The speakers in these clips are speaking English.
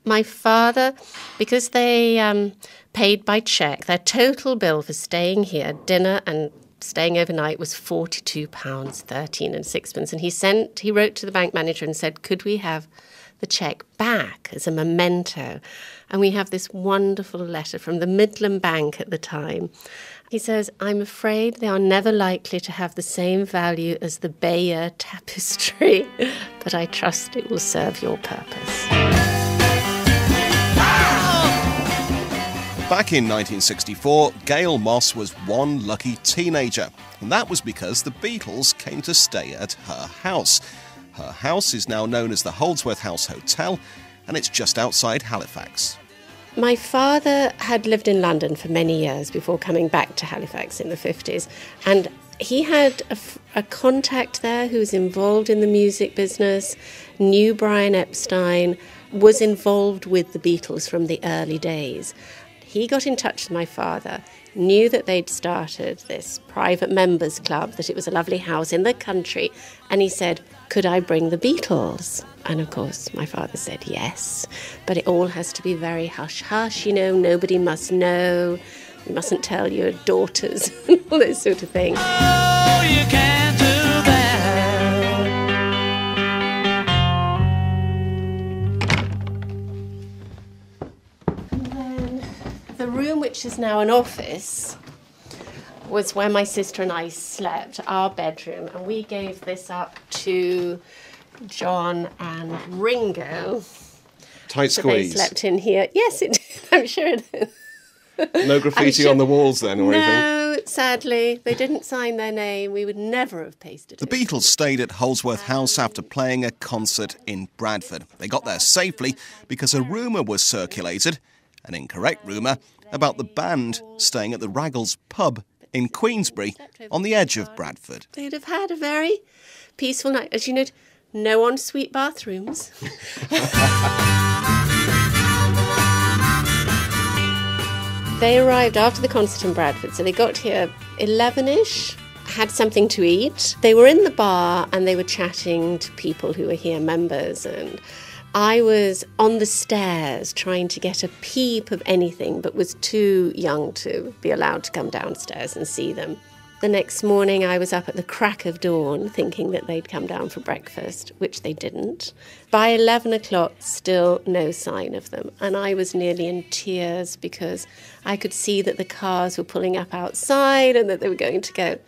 My father, because they paid by cheque, their total bill for staying here, dinner and staying overnight, was £42.13 and sixpence. And he wrote to the bank manager and said, could we have the cheque back as a memento? And we have this wonderful letter from the Midland Bank at the time. He says, I'm afraid they are never likely to have the same value as the Bayeux tapestry, but I trust it will serve your purpose. Back in 1964, Gail Moss was one lucky teenager, and that was because the Beatles came to stay at her house. Her house is now known as the Holdsworth House Hotel, and it's just outside Halifax. My father had lived in London for many years before coming back to Halifax in the 50s, and he had a contact there who was involved in the music business, knew Brian Epstein, was involved with the Beatles from the early days. He got in touch with my father, knew that they'd started this private members club, that it was a lovely house in the country, and he said, could I bring the Beatles? And of course, my father said yes, but it all has to be very hush-hush, nobody must know, you mustn't tell your daughters, and all those sort of things. Oh, you can't do that. The room, which is now an office, was where my sister and I slept, our bedroom, and we gave this up to John and Ringo. Tight So squeeze. they slept in here. Yes, it did. I'm sure it is. No graffiti on the walls then or anything? No, sadly. They didn't sign their name. We would never have pasted it. The Beatles stayed at Holdsworth House after playing a concert in Bradford. They got there safely because a rumour was circulated, an incorrect rumour, about the band staying at the Raggles pub in Queensbury on the edge of Bradford. They'd have had a very peaceful night. As you know, no ensuite bathrooms. They arrived after the concert in Bradford, so they got here 11-ish, had something to eat. They were in the bar and they were chatting to people who were here, members, and I was on the stairs trying to get a peep of anything, but was too young to be allowed to come downstairs and see them. The next morning I was up at the crack of dawn thinking that they'd come down for breakfast, which they didn't. By 11 o'clock, still no sign of them. And I was nearly in tears because I could see that the cars were pulling up outside and that they were going to go.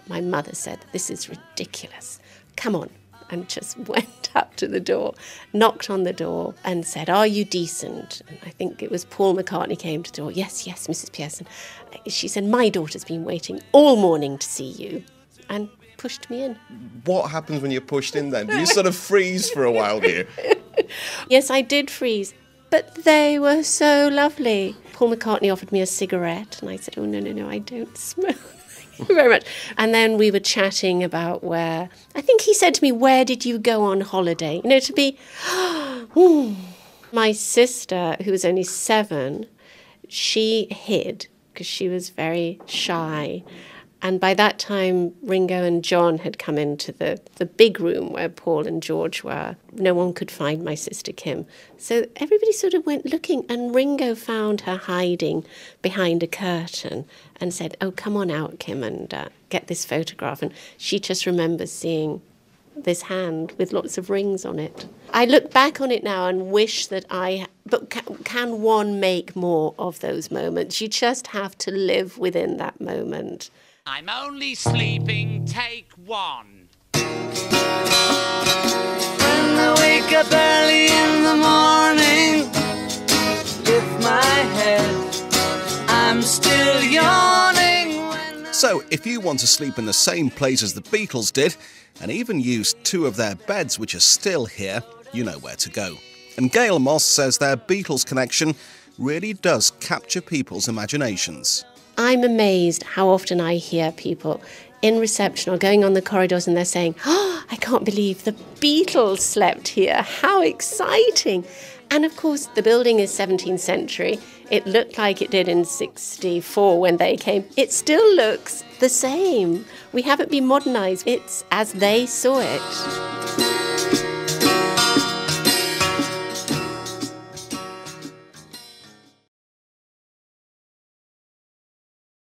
My mother said, this is ridiculous. Come on. And just went up to the door, knocked on the door and said, are you decent? And I think it was Paul McCartney came to the door. Yes, Mrs. Pearson. She said, my daughter's been waiting all morning to see you, and pushed me in. What happens when you're pushed in then? Do you sort of freeze for a while, do you? Yes, I did freeze, but they were so lovely. Paul McCartney offered me a cigarette, and I said, oh, no, I don't smoke. Thank you very much. And then we were chatting about I think he said to me, where did you go on holiday? To be, my sister, who was only 7, she hid because she was very shy. And by that time, Ringo and John had come into the big room where Paul and George were. No one could find my sister Kim. So everybody sort of went looking, and Ringo found her hiding behind a curtain and said, oh, come on out, Kim, and get this photograph. And she just remembers seeing this hand with lots of rings on it. I look back on it now and wish that but can one make more of those moments? You just have to live within that moment. I'm only sleeping, take one. When I wake up early in the morning, lift my head, I'm still yawning. So, if you want to sleep in the same place as the Beatles did, and even use 2 of their beds which are still here, you know where to go. And Gail Moss says their Beatles connection really does capture people's imaginations. I'm amazed how often I hear people in reception or going on the corridors and they're saying, oh, I can't believe the Beatles slept here. How exciting. And of course, the building is 17th century. It looked like it did in 64 when they came. It still looks the same. We haven't been modernised. It's as they saw it.